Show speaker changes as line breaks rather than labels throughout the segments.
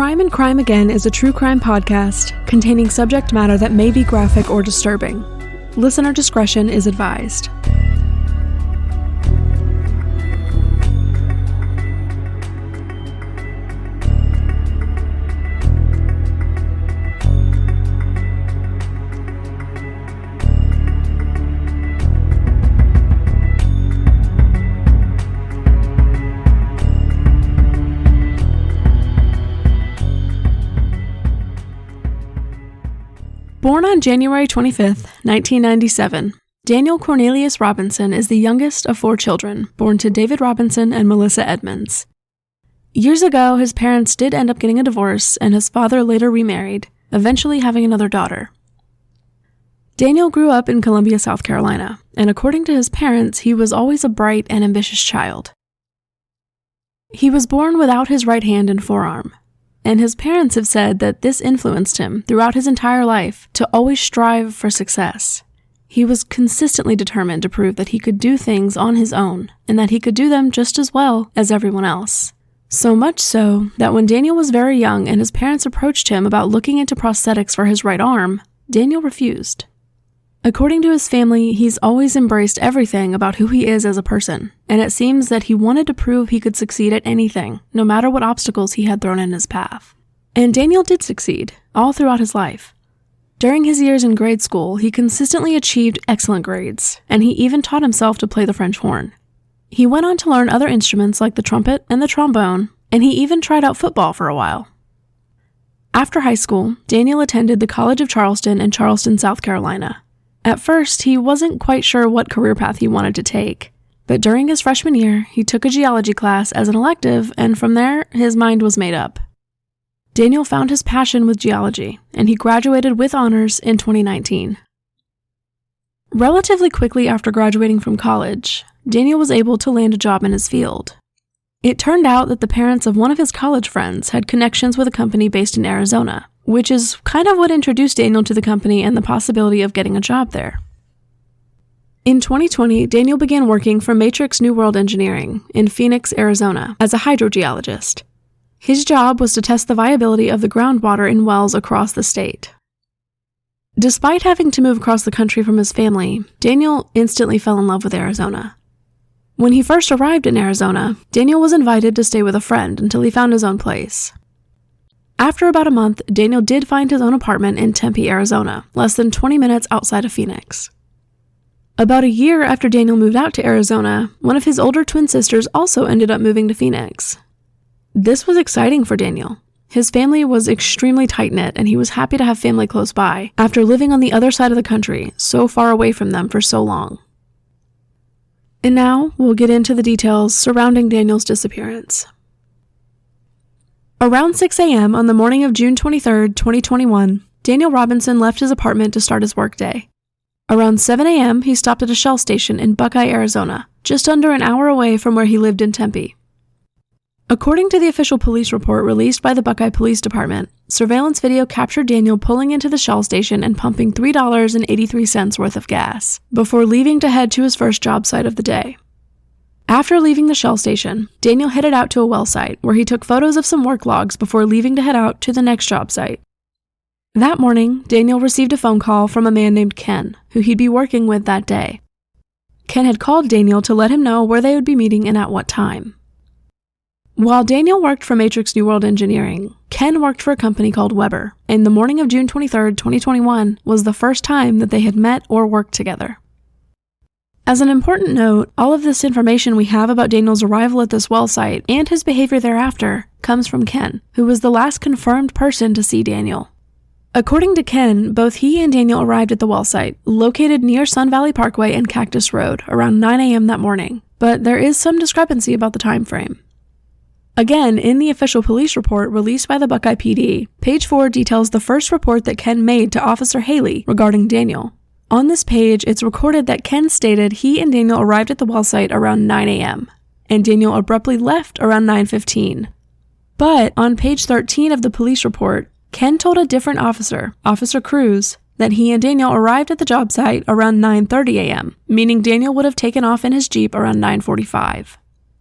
Crime and Crime Again is a true crime podcast containing subject matter that may be graphic or disturbing. Listener discretion is advised. Born on January 25th, 1997, Daniel Cornelius Robinson is the youngest of 4 children, born to David Robinson and Melissa Edmonds. Years ago, his parents did end up getting a divorce, and his father later remarried, eventually having another daughter. Daniel grew up in Columbia, South Carolina, and according to his parents, he was always a bright and ambitious child. He was born without his right hand and forearm, and his parents have said that this influenced him throughout his entire life to always strive for success. He was consistently determined to prove that he could do things on his own, and that he could do them just as well as everyone else. So much so that when Daniel was very young and his parents approached him about looking into prosthetics for his right arm, Daniel refused. According to his family, he's always embraced everything about who he is as a person, and it seems that he wanted to prove he could succeed at anything, no matter what obstacles he had thrown in his path. And Daniel did succeed, all throughout his life. During his years in grade school, he consistently achieved excellent grades, and he even taught himself to play the French horn. He went on to learn other instruments like the trumpet and the trombone, and he even tried out football for a while. After high school, Daniel attended the College of Charleston in Charleston, South Carolina. At first, he wasn't quite sure what career path he wanted to take, but during his freshman year, he took a geology class as an elective, and from there, his mind was made up. Daniel found his passion with geology, and he graduated with honors in 2019. Relatively quickly after graduating from college, Daniel was able to land a job in his field. It turned out that the parents of one of his college friends had connections with a company based in Arizona, which is kind of what introduced Daniel to the company and the possibility of getting a job there. In 2020, Daniel began working for Matrix New World Engineering in Phoenix, Arizona, as a hydrogeologist. His job was to test the viability of the groundwater in wells across the state. Despite having to move across the country from his family, Daniel instantly fell in love with Arizona. When he first arrived in Arizona, Daniel was invited to stay with a friend until he found his own place. After about a month, Daniel did find his own apartment in Tempe, Arizona, less than 20 minutes outside of Phoenix. About a year after Daniel moved out to Arizona, one of his older twin sisters also ended up moving to Phoenix. This was exciting for Daniel. His family was extremely tight-knit, and he was happy to have family close by after living on the other side of the country, so far away from them for so long. And now, we'll get into the details surrounding Daniel's disappearance. Around 6 a.m. on the morning of June 23, 2021, Daniel Robinson left his apartment to start his workday. Around 7 a.m., he stopped at a Shell station in Buckeye, Arizona, just under an hour away from where he lived in Tempe. According to the official police report released by the Buckeye Police Department, surveillance video captured Daniel pulling into the Shell station and pumping $3.83 worth of gas, before leaving to head to his first job site of the day. After leaving the Shell station, Daniel headed out to a well site where he took photos of some work logs before leaving to head out to the next job site. That morning, Daniel received a phone call from a man named Ken, who he'd be working with that day. Ken had called Daniel to let him know where they would be meeting and at what time. While Daniel worked for Matrix New World Engineering, Ken worked for a company called Weber, and the morning of June 23, 2021 was the first time that they had met or worked together. As an important note, all of this information we have about Daniel's arrival at this well site and his behavior thereafter comes from Ken, who was the last confirmed person to see Daniel. According to Ken, both he and Daniel arrived at the well site, located near Sun Valley Parkway and Cactus Road, around 9 a.m. that morning, but there is some discrepancy about the time frame. Again, in the official police report released by the Buckeye PD, page 4 details the first report that Ken made to Officer Haley regarding Daniel. On this page, it's recorded that Ken stated he and Daniel arrived at the well site around 9 a.m., and Daniel abruptly left around 9:15. But on page 13 of the police report, Ken told a different officer, Officer Cruz, that he and Daniel arrived at the job site around 9:30 a.m., meaning Daniel would have taken off in his Jeep around 9:45.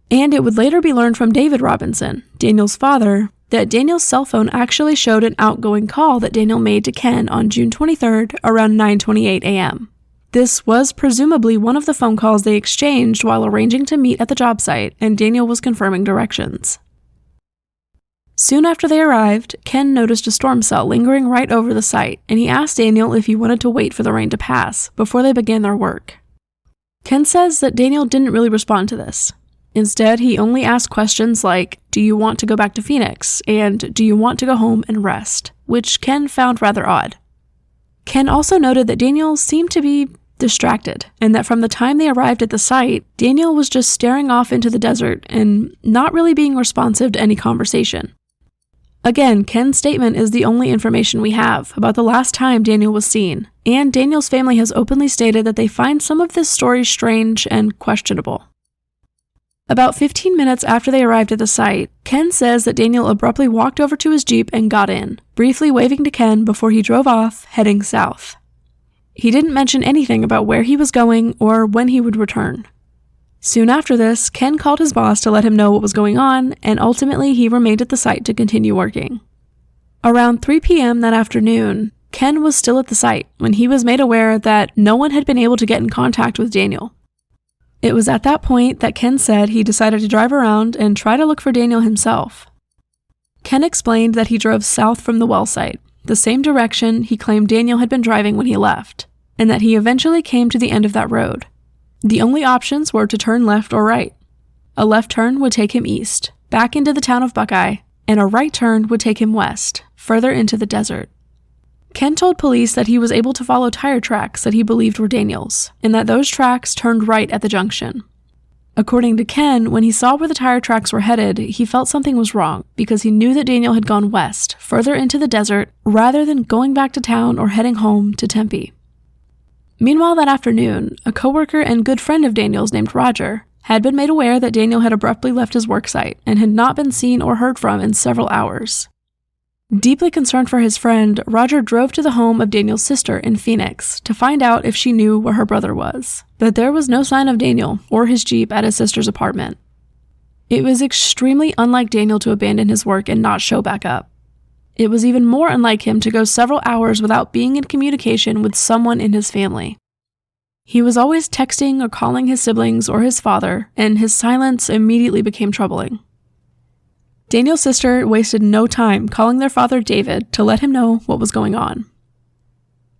And it would later be learned from David Robinson, Daniel's father, that Daniel's cell phone actually showed an outgoing call that Daniel made to Ken on June 23rd around 9:28 a.m. This was presumably one of the phone calls they exchanged while arranging to meet at the job site, and Daniel was confirming directions. Soon after they arrived, Ken noticed a storm cell lingering right over the site, and he asked Daniel if he wanted to wait for the rain to pass before they began their work. Ken says that Daniel didn't really respond to this. Instead, he only asked questions like, "Do you want to go back to Phoenix?" and "Do you want to go home and rest?" which Ken found rather odd. Ken also noted that Daniel seemed to be distracted, and that from the time they arrived at the site, Daniel was just staring off into the desert and not really being responsive to any conversation. Again, Ken's statement is the only information we have about the last time Daniel was seen, and Daniel's family has openly stated that they find some of this story strange and questionable. About 15 minutes after they arrived at the site, Ken says that Daniel abruptly walked over to his Jeep and got in, briefly waving to Ken before he drove off, heading south. He didn't mention anything about where he was going or when he would return. Soon after this, Ken called his boss to let him know what was going on, and ultimately he remained at the site to continue working. Around 3 p.m. that afternoon, Ken was still at the site when he was made aware that no one had been able to get in contact with Daniel. It was at that point that Ken said he decided to drive around and try to look for Daniel himself. Ken explained that he drove south from the well site, the same direction he claimed Daniel had been driving when he left, and that he eventually came to the end of that road. The only options were to turn left or right. A left turn would take him east, back into the town of Buckeye, and a right turn would take him west, further into the desert. Ken told police that he was able to follow tire tracks that he believed were Daniel's, and that those tracks turned right at the junction. According to Ken, when he saw where the tire tracks were headed, he felt something was wrong because he knew that Daniel had gone west, further into the desert, rather than going back to town or heading home to Tempe. Meanwhile, that afternoon, a coworker and good friend of Daniel's named Roger had been made aware that Daniel had abruptly left his work site and had not been seen or heard from in several hours. Deeply concerned for his friend, Roger drove to the home of Daniel's sister in Phoenix to find out if she knew where her brother was, but there was no sign of Daniel or his Jeep at his sister's apartment. It was extremely unlike Daniel to abandon his work and not show back up. It was even more unlike him to go several hours without being in communication with someone in his family. He was always texting or calling his siblings or his father, and his silence immediately became troubling. Daniel's sister wasted no time calling their father David to let him know what was going on.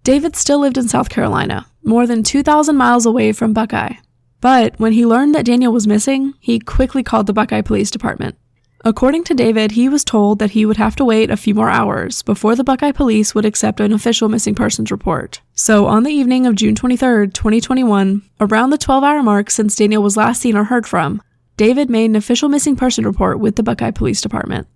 David still lived in South Carolina, more than 2,000 miles away from Buckeye. But when he learned that Daniel was missing, he quickly called the Buckeye Police Department. According to David, he was told that he would have to wait a few more hours before the Buckeye Police would accept an official missing persons report. So on the evening of June 23, 2021, around the 12-hour mark since Daniel was last seen or heard from, David made an official missing person report with the Buckeye Police Department.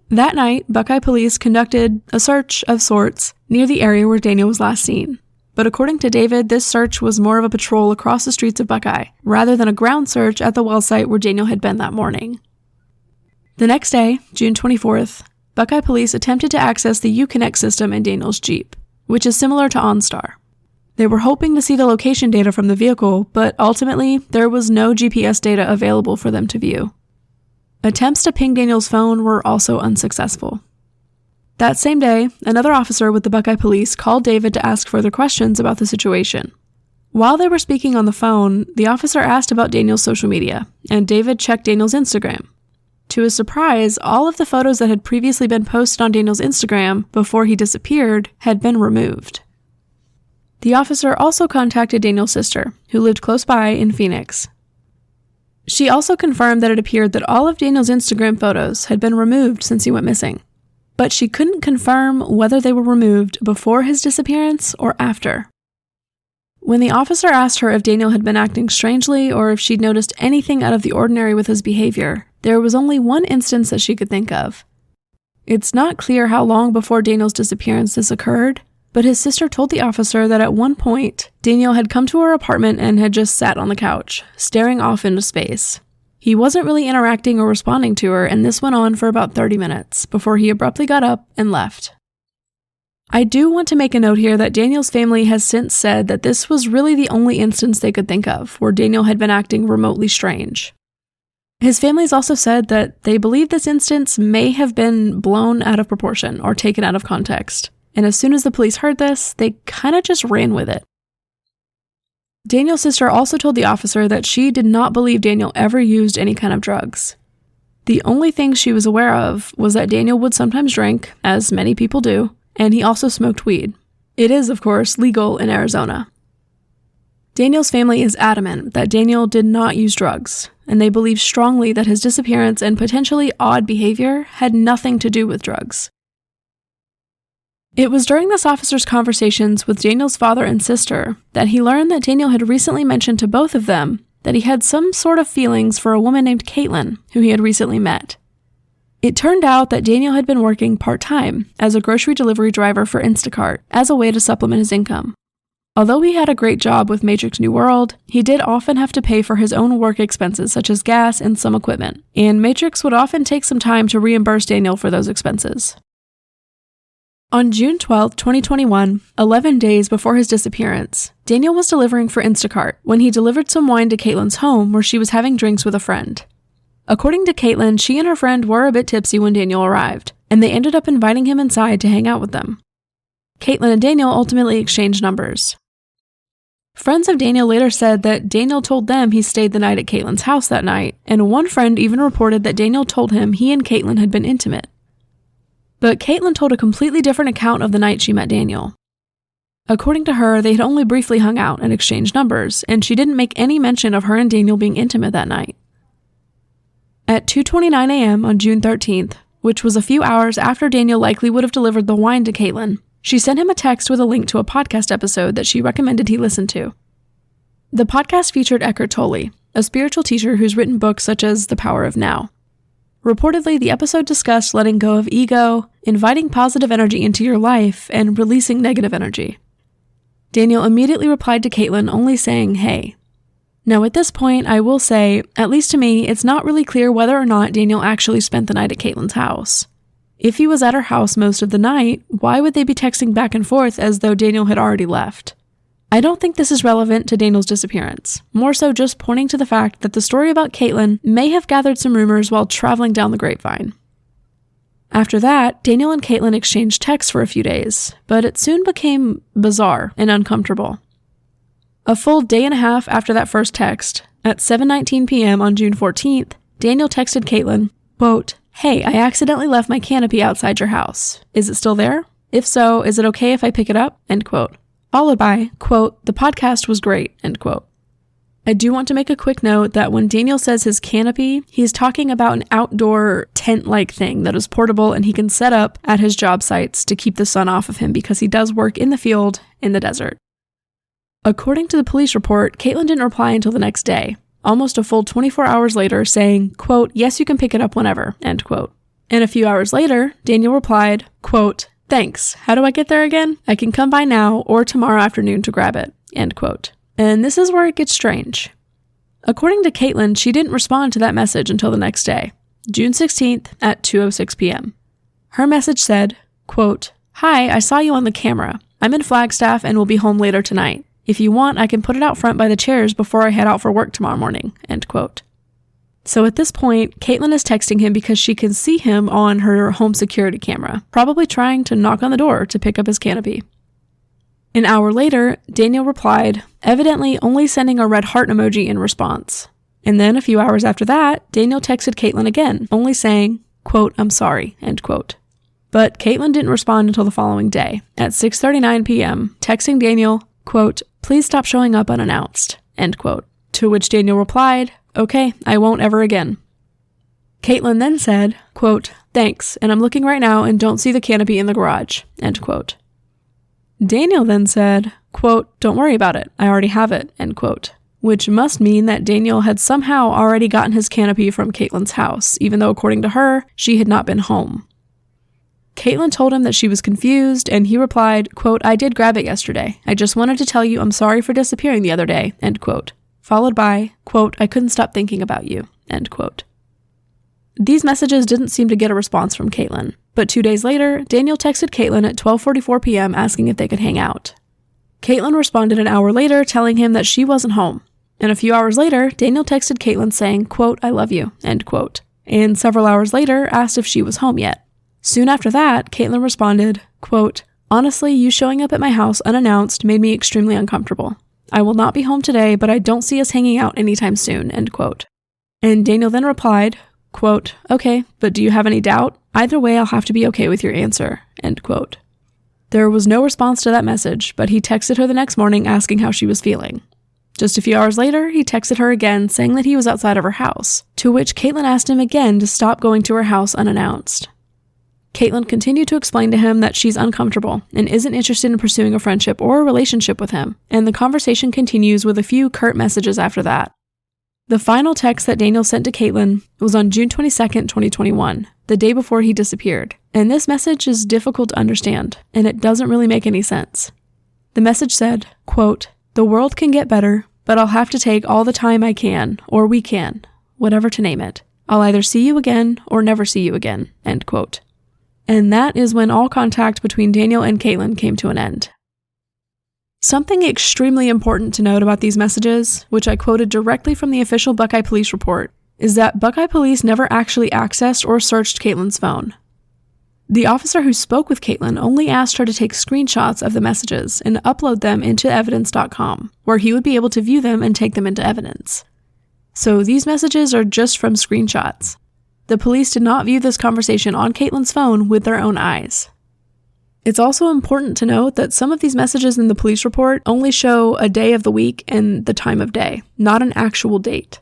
That night, Buckeye Police conducted a search of sorts near the area where Daniel was last seen. But according to David, this search was more of a patrol across the streets of Buckeye, rather than a ground search at the well site where Daniel had been that morning. The next day, June 24th, Buckeye Police attempted to access the Uconnect system in Daniel's Jeep, which is similar to OnStar. They were hoping to see the location data from the vehicle, but ultimately, there was no GPS data available for them to view. Attempts to ping Daniel's phone were also unsuccessful. That same day, another officer with the Buckeye Police called David to ask further questions about the situation. While they were speaking on the phone, the officer asked about Daniel's social media, and David checked Daniel's Instagram. To his surprise, all of the photos that had previously been posted on Daniel's Instagram before he disappeared had been removed. The officer also contacted Daniel's sister, who lived close by in Phoenix. She also confirmed that it appeared that all of Daniel's Instagram photos had been removed since he went missing, but she couldn't confirm whether they were removed before his disappearance or after. When the officer asked her if Daniel had been acting strangely or if she'd noticed anything out of the ordinary with his behavior, there was only one instance that she could think of. It's not clear how long before Daniel's disappearance this occurred, but his sister told the officer that at one point, Daniel had come to her apartment and had just sat on the couch, staring off into space. He wasn't really interacting or responding to her, and this went on for about 30 minutes before he abruptly got up and left. I do want to make a note here that Daniel's family has since said that this was really the only instance they could think of where Daniel had been acting remotely strange. His families also said that they believe this instance may have been blown out of proportion or taken out of context, and as soon as the police heard this, they kind of just ran with it. Daniel's sister also told the officer that she did not believe Daniel ever used any kind of drugs. The only thing she was aware of was that Daniel would sometimes drink, as many people do, and he also smoked weed. It is, of course, legal in Arizona. Daniel's family is adamant that Daniel did not use drugs, and they believe strongly that his disappearance and potentially odd behavior had nothing to do with drugs. It was during this officer's conversations with Daniel's father and sister that he learned that Daniel had recently mentioned to both of them that he had some sort of feelings for a woman named Caitlin, who he had recently met. It turned out that Daniel had been working part-time as a grocery delivery driver for Instacart as a way to supplement his income. Although he had a great job with Matrix New World, he did often have to pay for his own work expenses such as gas and some equipment, and Matrix would often take some time to reimburse Daniel for those expenses. On June 12, 2021, 11 days before his disappearance, Daniel was delivering for Instacart when he delivered some wine to Caitlin's home where she was having drinks with a friend. According to Caitlin, she and her friend were a bit tipsy when Daniel arrived, and they ended up inviting him inside to hang out with them. Caitlin and Daniel ultimately exchanged numbers. Friends of Daniel later said that Daniel told them he stayed the night at Caitlin's house that night, and one friend even reported that Daniel told him he and Caitlin had been intimate. But Caitlin told a completely different account of the night she met Daniel. According to her, they had only briefly hung out and exchanged numbers, and she didn't make any mention of her and Daniel being intimate that night. At 2:29 a.m. on June 13th, which was a few hours after Daniel likely would have delivered the wine to Caitlin, she sent him a text with a link to a podcast episode that she recommended he listen to. The podcast featured Eckhart Tolle, a spiritual teacher who's written books such as The Power of Now. Reportedly, the episode discussed letting go of ego, inviting positive energy into your life, and releasing negative energy. Daniel immediately replied to Caitlin only saying, "Hey." Now at this point, I will say, at least to me, it's not really clear whether or not Daniel actually spent the night at Caitlin's house. If he was at her house most of the night, why would they be texting back and forth as though Daniel had already left? I don't think this is relevant to Daniel's disappearance, more so just pointing to the fact that the story about Caitlin may have gathered some rumors while traveling down the grapevine. After that, Daniel and Caitlin exchanged texts for a few days, but it soon became bizarre and uncomfortable. A full day and a half after that first text, at 7:19 p.m. on June 14th, Daniel texted Caitlin, quote, "Hey, I accidentally left my canopy outside your house. Is it still there? If so, is it okay if I pick it up?" End quote. Followed by, quote, "The podcast was great," end quote. I do want to make a quick note that when Daniel says his canopy, he's talking about an outdoor tent-like thing that is portable and he can set up at his job sites to keep the sun off of him because he does work in the field in the desert. According to the police report, Caitlin didn't reply until the next day, almost a full 24 hours later, saying, quote, "Yes, you can pick it up whenever," end quote. And a few hours later, Daniel replied, quote, "Thanks. How do I get there again? I can come by now or tomorrow afternoon to grab it," end quote. And this is where it gets strange. According to Caitlin, she didn't respond to that message until the next day, June 16th at 2:06 p.m. Her message said, quote, "Hi, I saw you on the camera. I'm in Flagstaff and will be home later tonight. If you want, I can put it out front by the chairs before I head out for work tomorrow morning," end quote. So at this point, Caitlin is texting him because she can see him on her home security camera, probably trying to knock on the door to pick up his canopy. An hour later, Daniel replied, evidently only sending a red heart emoji in response. And then a few hours after that, Daniel texted Caitlin again, only saying, quote, "I'm sorry," end quote. But Caitlin didn't respond until the following day, at 6:39 p.m., texting Daniel, quote, "Please stop showing up unannounced," end quote. To which Daniel replied, "Okay, I won't ever again." Caitlin then said, quote, "Thanks, and I'm looking right now and don't see the canopy in the garage," end quote. Daniel then said, quote, "Don't worry about it, I already have it," end quote. Which must mean that Daniel had somehow already gotten his canopy from Caitlin's house, even though according to her, she had not been home. Caitlin told him that she was confused, and he replied, quote, "I did grab it yesterday. I just wanted to tell you I'm sorry for disappearing the other day," end quote. Followed by, quote, "I couldn't stop thinking about you," end quote. These messages didn't seem to get a response from Caitlin, but 2 days later, Daniel texted Caitlin at 12:44 p.m. asking if they could hang out. Caitlin responded an hour later telling him that she wasn't home, And a few hours later, Daniel texted Caitlin saying, quote, "I love you," end quote. And several hours later, asked if she was home yet. Soon after that, Caitlin responded, quote, "Honestly, you showing up at my house unannounced made me extremely uncomfortable. I will not be home today, but I don't see us hanging out anytime soon," end quote. And Daniel then replied, quote, "Okay, but do you have any doubt? Either way, I'll have to be okay with your answer," end quote. There was no response to that message, but he texted her the next morning asking how she was feeling. Just a few hours later, he texted her again saying that he was outside of her house, to which Caitlin asked him again to stop going to her house unannounced. Caitlin continued to explain to him that she's uncomfortable and isn't interested in pursuing a friendship or a relationship with him, and the conversation continues with a few curt messages after that. The final text that Daniel sent to Caitlin was on June 22nd, 2021, the day before he disappeared, and this message is difficult to understand, and it doesn't really make any sense. The message said, quote, "The world can get better, but I'll have to take all the time I can, or we can, whatever to name it. I'll either see you again or never see you again," end quote. And that is when all contact between Daniel and Caitlin came to an end. Something extremely important to note about these messages, which I quoted directly from the official Buckeye Police report, is that Buckeye Police never actually accessed or searched Caitlin's phone. The officer who spoke with Caitlin only asked her to take screenshots of the messages and upload them into evidence.com, where he would be able to view them and take them into evidence. So these messages are just from screenshots. The police did not view this conversation on Caitlin's phone with their own eyes. It's also important to note that some of these messages in the police report only show a day of the week and the time of day, not an actual date.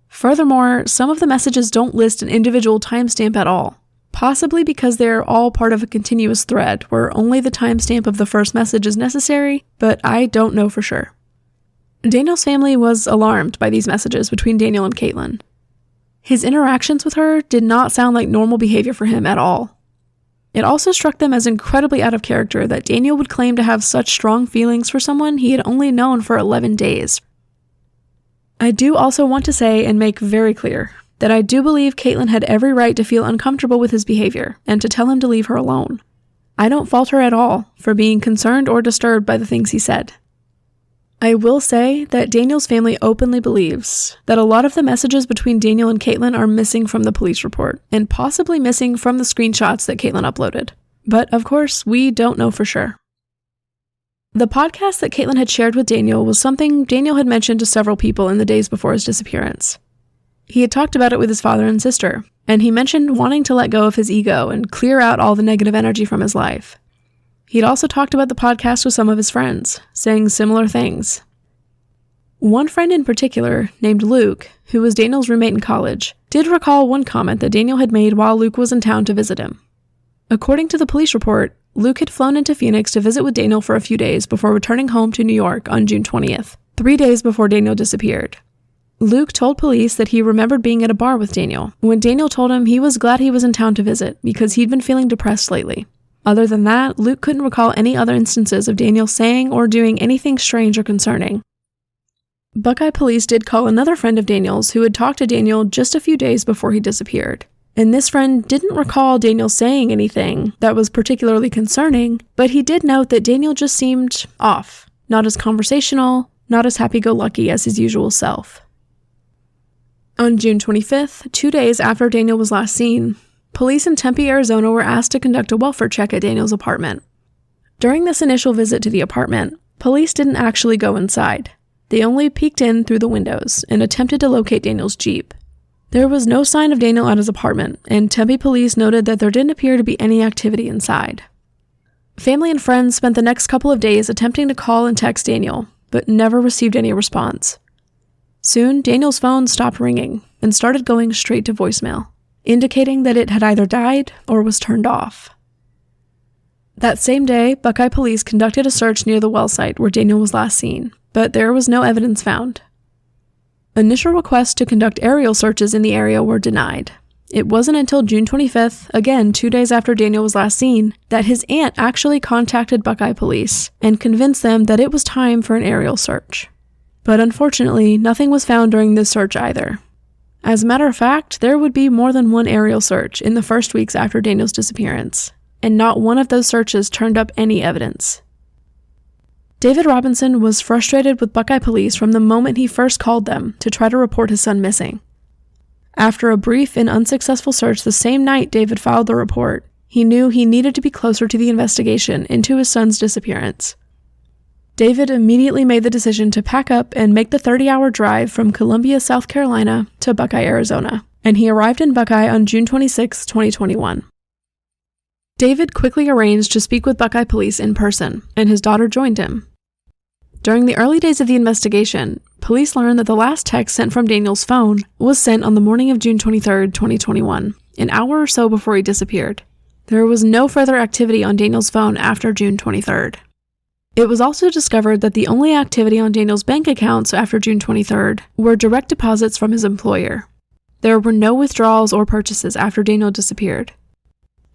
Furthermore, some of the messages don't list an individual timestamp at all, possibly because they're all part of a continuous thread where only the timestamp of the first message is necessary, but I don't know for sure. Daniel's family was alarmed by these messages between Daniel and Caitlin. His interactions with her did not sound like normal behavior for him at all. It also struck them as incredibly out of character that Daniel would claim to have such strong feelings for someone he had only known for 11 days. I do also want to say and make very clear that I do believe Caitlin had every right to feel uncomfortable with his behavior and to tell him to leave her alone. I don't fault her at all for being concerned or disturbed by the things he said. I will say that Daniel's family openly believes that a lot of the messages between Daniel and Caitlin are missing from the police report, and possibly missing from the screenshots that Caitlin uploaded. But of course, we don't know for sure. The podcast that Caitlin had shared with Daniel was something Daniel had mentioned to several people in the days before his disappearance. He had talked about it with his father and sister, and he mentioned wanting to let go of his ego and clear out all the negative energy from his life. He'd also talked about the podcast with some of his friends, saying similar things. One friend in particular, named Luke, who was Daniel's roommate in college, did recall one comment that Daniel had made while Luke was in town to visit him. According to the police report, Luke had flown into Phoenix to visit with Daniel for a few days before returning home to New York on June 20th, 3 days before Daniel disappeared. Luke told police that he remembered being at a bar with Daniel, when Daniel told him he was glad he was in town to visit because he'd been feeling depressed lately. Other than that, Luke couldn't recall any other instances of Daniel saying or doing anything strange or concerning. Buckeye Police did call another friend of Daniel's who had talked to Daniel just a few days before he disappeared. And this friend didn't recall Daniel saying anything that was particularly concerning, but he did note that Daniel just seemed off, not as conversational, not as happy-go-lucky as his usual self. On June 25th, 2 days after Daniel was last seen, police in Tempe, Arizona were asked to conduct a welfare check at Daniel's apartment. During this initial visit to the apartment, police didn't actually go inside. They only peeked in through the windows and attempted to locate Daniel's Jeep. There was no sign of Daniel at his apartment, and Tempe police noted that there didn't appear to be any activity inside. Family and friends spent the next couple of days attempting to call and text Daniel, but never received any response. Soon, Daniel's phone stopped ringing and started going straight to voicemail, indicating that it had either died or was turned off. That same day, Buckeye Police conducted a search near the well site where Daniel was last seen, but there was no evidence found. Initial requests to conduct aerial searches in the area were denied. It wasn't until June 25th, again 2 days after Daniel was last seen, that his aunt actually contacted Buckeye Police and convinced them that it was time for an aerial search. But unfortunately, nothing was found during this search either. As a matter of fact, there would be more than one aerial search in the first weeks after Daniel's disappearance, and not one of those searches turned up any evidence. David Robinson was frustrated with Buckeye Police from the moment he first called them to try to report his son missing. After a brief and unsuccessful search the same night David filed the report, he knew he needed to be closer to the investigation into his son's disappearance. David immediately made the decision to pack up and make the 30-hour drive from Columbia, South Carolina to Buckeye, Arizona, and he arrived in Buckeye on June 26, 2021. David quickly arranged to speak with Buckeye Police in person, and his daughter joined him. During the early days of the investigation, police learned that the last text sent from Daniel's phone was sent on the morning of June 23, 2021, an hour or so before he disappeared. There was no further activity on Daniel's phone after June 23rd. It was also discovered that the only activity on Daniel's bank accounts after June 23rd were direct deposits from his employer. There were no withdrawals or purchases after Daniel disappeared.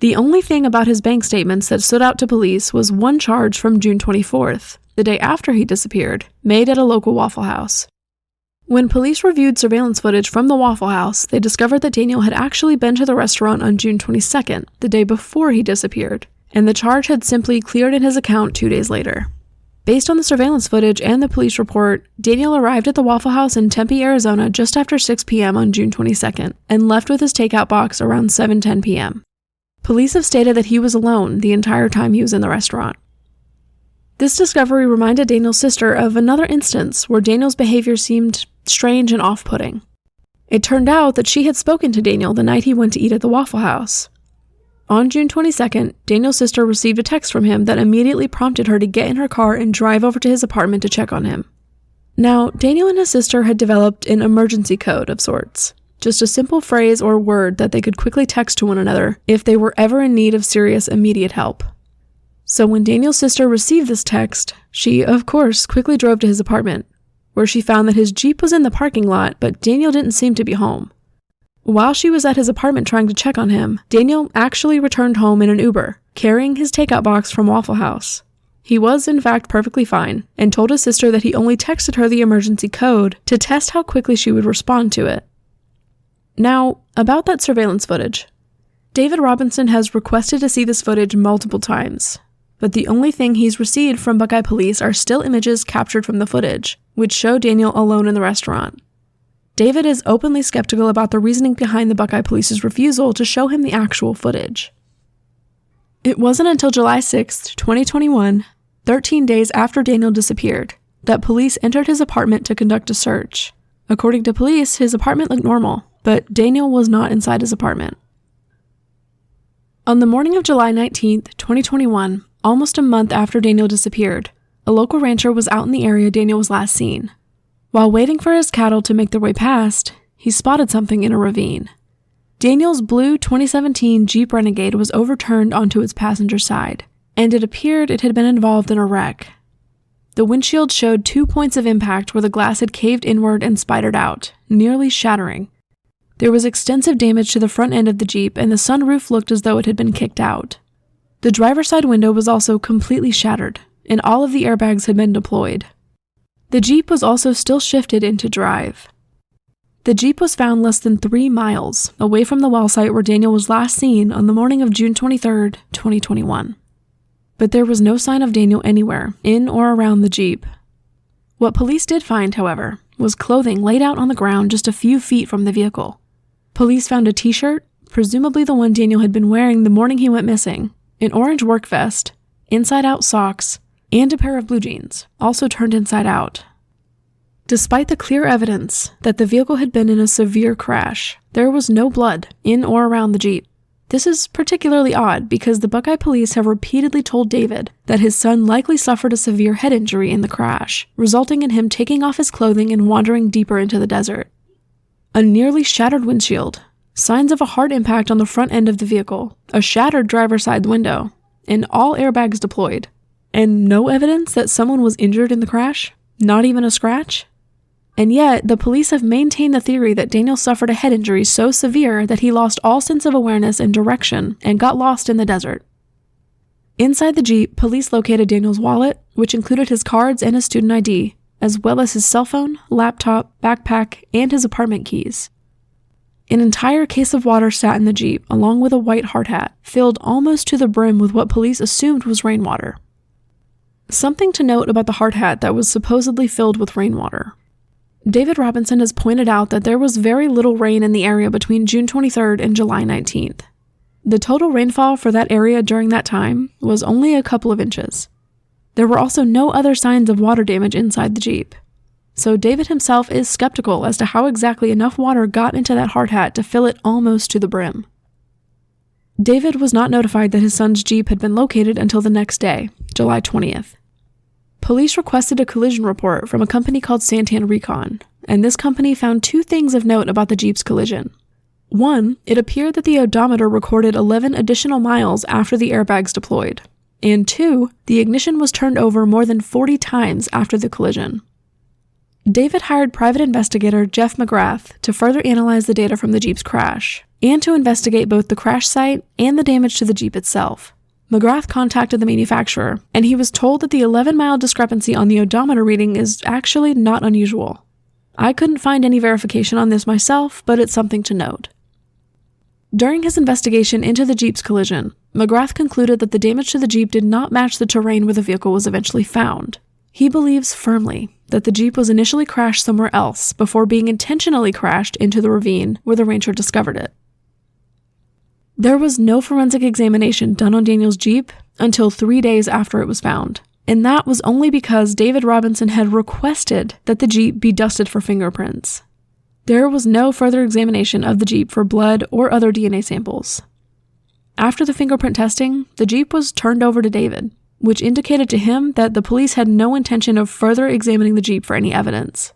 The only thing about his bank statements that stood out to police was one charge from June 24th, the day after he disappeared, made at a local Waffle House. When police reviewed surveillance footage from the Waffle House, they discovered that Daniel had actually been to the restaurant on June 22nd, the day before he disappeared, and the charge had simply cleared in his account 2 days later. Based on the surveillance footage and the police report, Daniel arrived at the Waffle House in Tempe, Arizona just after 6 p.m. on June 22nd and left with his takeout box around 7:10 p.m. Police have stated that he was alone the entire time he was in the restaurant. This discovery reminded Daniel's sister of another instance where Daniel's behavior seemed strange and off-putting. It turned out that she had spoken to Daniel the night he went to eat at the Waffle House. On June 22nd, Daniel's sister received a text from him that immediately prompted her to get in her car and drive over to his apartment to check on him. Now, Daniel and his sister had developed an emergency code of sorts, just a simple phrase or word that they could quickly text to one another if they were ever in need of serious immediate help. So when Daniel's sister received this text, she, of course, quickly drove to his apartment, where she found that his Jeep was in the parking lot, but Daniel didn't seem to be home. While she was at his apartment trying to check on him, Daniel actually returned home in an Uber, carrying his takeout box from Waffle House. He was, in fact, perfectly fine, and told his sister that he only texted her the emergency code to test how quickly she would respond to it. Now, about that surveillance footage. David Robinson has requested to see this footage multiple times, but the only thing he's received from Buckeye Police are still images captured from the footage, which show Daniel alone in the restaurant. David is openly skeptical about the reasoning behind the Buckeye Police's refusal to show him the actual footage. It wasn't until July 6, 2021, 13 days after Daniel disappeared, that police entered his apartment to conduct a search. According to police, his apartment looked normal, but Daniel was not inside his apartment. On the morning of July 19, 2021, almost a month after Daniel disappeared, a local rancher was out in the area Daniel was last seen. While waiting for his cattle to make their way past, he spotted something in a ravine. Daniel's blue 2017 Jeep Renegade was overturned onto its passenger side, and it appeared it had been involved in a wreck. The windshield showed 2 points of impact where the glass had caved inward and spidered out, nearly shattering. There was extensive damage to the front end of the Jeep, and the sunroof looked as though it had been kicked out. The driver's side window was also completely shattered, and all of the airbags had been deployed. The Jeep was also still shifted into drive. The Jeep was found less than 3 miles away from the well site where Daniel was last seen on the morning of June 23, 2021. But there was no sign of Daniel anywhere, in or around the Jeep. What police did find, however, was clothing laid out on the ground just a few feet from the vehicle. Police found a t-shirt, presumably the one Daniel had been wearing the morning he went missing, an orange work vest, inside-out socks, and a pair of blue jeans, also turned inside out. Despite the clear evidence that the vehicle had been in a severe crash, there was no blood in or around the Jeep. This is particularly odd because the Buckeye Police have repeatedly told David that his son likely suffered a severe head injury in the crash, resulting in him taking off his clothing and wandering deeper into the desert. A nearly shattered windshield, signs of a hard impact on the front end of the vehicle, a shattered driver's side window, and all airbags deployed. And no evidence that someone was injured in the crash? Not even a scratch? And yet, the police have maintained the theory that Daniel suffered a head injury so severe that he lost all sense of awareness and direction and got lost in the desert. Inside the Jeep, police located Daniel's wallet, which included his cards and his student ID, as well as his cell phone, laptop, backpack, and his apartment keys. An entire case of water sat in the Jeep, along with a white hard hat, filled almost to the brim with what police assumed was rainwater. Something to note about the hard hat that was supposedly filled with rainwater. David Robinson has pointed out that there was very little rain in the area between June 23rd and July 19th. The total rainfall for that area during that time was only a couple of inches. There were also no other signs of water damage inside the Jeep. So David himself is skeptical as to how exactly enough water got into that hard hat to fill it almost to the brim. David was not notified that his son's Jeep had been located until the next day, July 20th. Police requested a collision report from a company called Santan Recon, and this company found two things of note about the Jeep's collision. One, it appeared that the odometer recorded 11 additional miles after the airbags deployed. And two, the ignition was turned over more than 40 times after the collision. David hired private investigator Jeff McGrath to further analyze the data from the Jeep's crash, and to investigate both the crash site and the damage to the Jeep itself. McGrath contacted the manufacturer, and he was told that the 11-mile discrepancy on the odometer reading is actually not unusual. I couldn't find any verification on this myself, but it's something to note. During his investigation into the Jeep's collision, McGrath concluded that the damage to the Jeep did not match the terrain where the vehicle was eventually found. He believes firmly that the Jeep was initially crashed somewhere else before being intentionally crashed into the ravine where the ranger discovered it. There was no forensic examination done on Daniel's Jeep until 3 days after it was found, and that was only because David Robinson had requested that the Jeep be dusted for fingerprints. There was no further examination of the Jeep for blood or other DNA samples. After the fingerprint testing, the Jeep was turned over to David, which indicated to him that the police had no intention of further examining the Jeep for any evidence.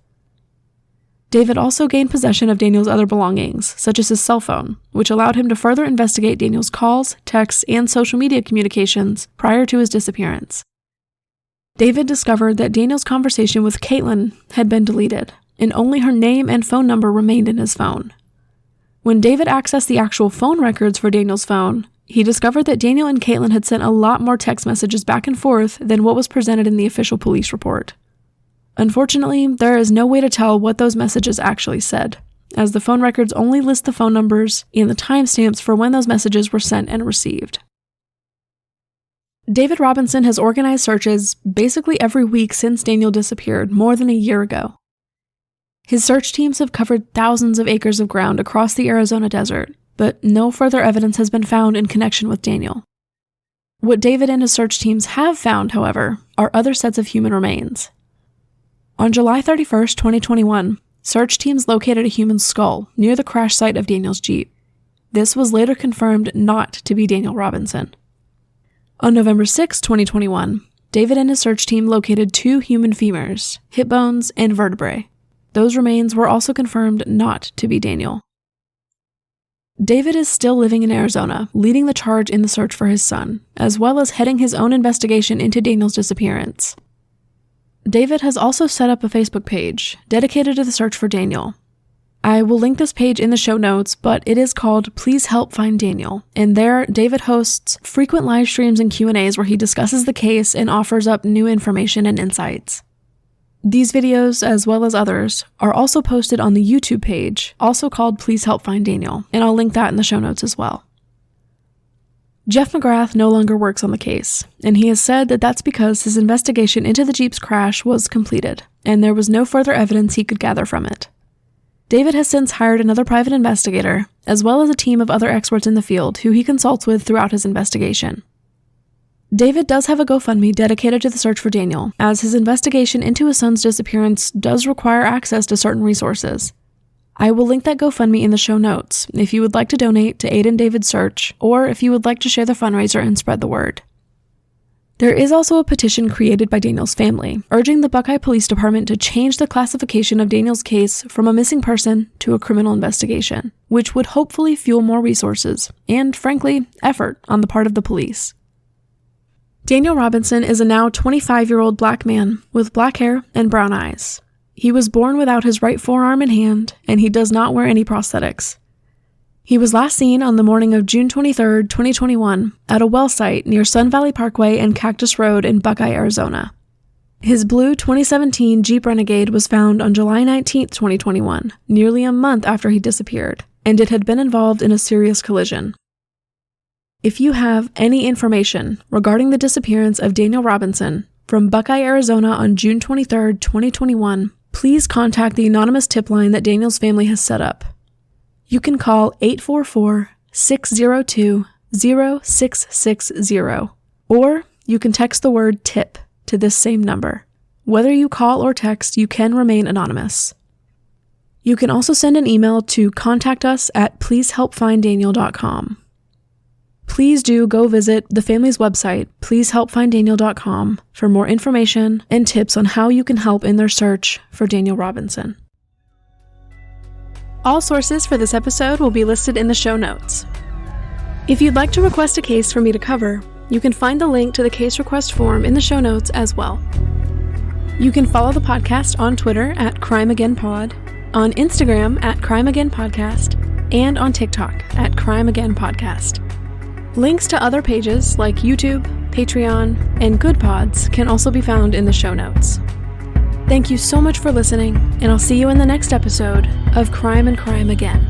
David also gained possession of Daniel's other belongings, such as his cell phone, which allowed him to further investigate Daniel's calls, texts, and social media communications prior to his disappearance. David discovered that Daniel's conversation with Caitlin had been deleted, and only her name and phone number remained in his phone. When David accessed the actual phone records for Daniel's phone, he discovered that Daniel and Caitlin had sent a lot more text messages back and forth than what was presented in the official police report. Unfortunately, there is no way to tell what those messages actually said, as the phone records only list the phone numbers and the timestamps for when those messages were sent and received. David Robinson has organized searches basically every week since Daniel disappeared more than a year ago. His search teams have covered thousands of acres of ground across the Arizona desert, but no further evidence has been found in connection with Daniel. What David and his search teams have found, however, are other sets of human remains. On July 31st, 2021, search teams located a human skull near the crash site of Daniel's Jeep. This was later confirmed not to be Daniel Robinson. On November 6, 2021, David and his search team located 2 human femurs, hip bones, and vertebrae. Those remains were also confirmed not to be Daniel. David is still living in Arizona, leading the charge in the search for his son, as well as heading his own investigation into Daniel's disappearance. David has also set up a Facebook page dedicated to the search for Daniel. I will link this page in the show notes, but it is called Please Help Find Daniel, and there David hosts frequent live streams and Q&As where he discusses the case and offers up new information and insights. These videos, as well as others, are also posted on the YouTube page, also called Please Help Find Daniel, and I'll link that in the show notes as well. Jeff McGrath no longer works on the case, and he has said that that's because his investigation into the Jeep's crash was completed, and there was no further evidence he could gather from it. David has since hired another private investigator, as well as a team of other experts in the field who he consults with throughout his investigation. David does have a GoFundMe dedicated to the search for Daniel, as his investigation into his son's disappearance does require access to certain resources. I will link that GoFundMe in the show notes if you would like to donate to aid in David's search, or if you would like to share the fundraiser and spread the word. There is also a petition created by Daniel's family, urging the Buckeye Police Department to change the classification of Daniel's case from a missing person to a criminal investigation, which would hopefully fuel more resources and, frankly, effort on the part of the police. Daniel Robinson is a now 25-year-old black man with black hair and brown eyes. He was born without his right forearm and hand, and he does not wear any prosthetics. He was last seen on the morning of June 23, 2021, at a well site near Sun Valley Parkway and Cactus Road in Buckeye, Arizona. His blue 2017 Jeep Renegade was found on July 19, 2021, nearly a month after he disappeared, and it had been involved in a serious collision. If you have any information regarding the disappearance of Daniel Robinson, from Buckeye, Arizona on June 23, 2021, please contact the anonymous tip line that Daniel's family has set up. You can call 844-602-0660, or you can text the word TIP to this same number. Whether you call or text, you can remain anonymous. You can also send an email to contactus@pleasehelpfinddaniel.com. Please do go visit the family's website, pleasehelpfinddaniel.com, for more information and tips on how you can help in their search for Daniel Robinson. All sources for this episode will be listed in the show notes. If you'd like to request a case for me to cover, you can find the link to the case request form in the show notes as well. You can follow the podcast on Twitter @CrimeAgainPod, on Instagram @CrimeAgainPodcast, and on TikTok @CrimeAgainPodcast. Links to other pages like YouTube, Patreon, and Good Pods can also be found in the show notes. Thank you so much for listening, and I'll see you in the next episode of Crime and Crime Again.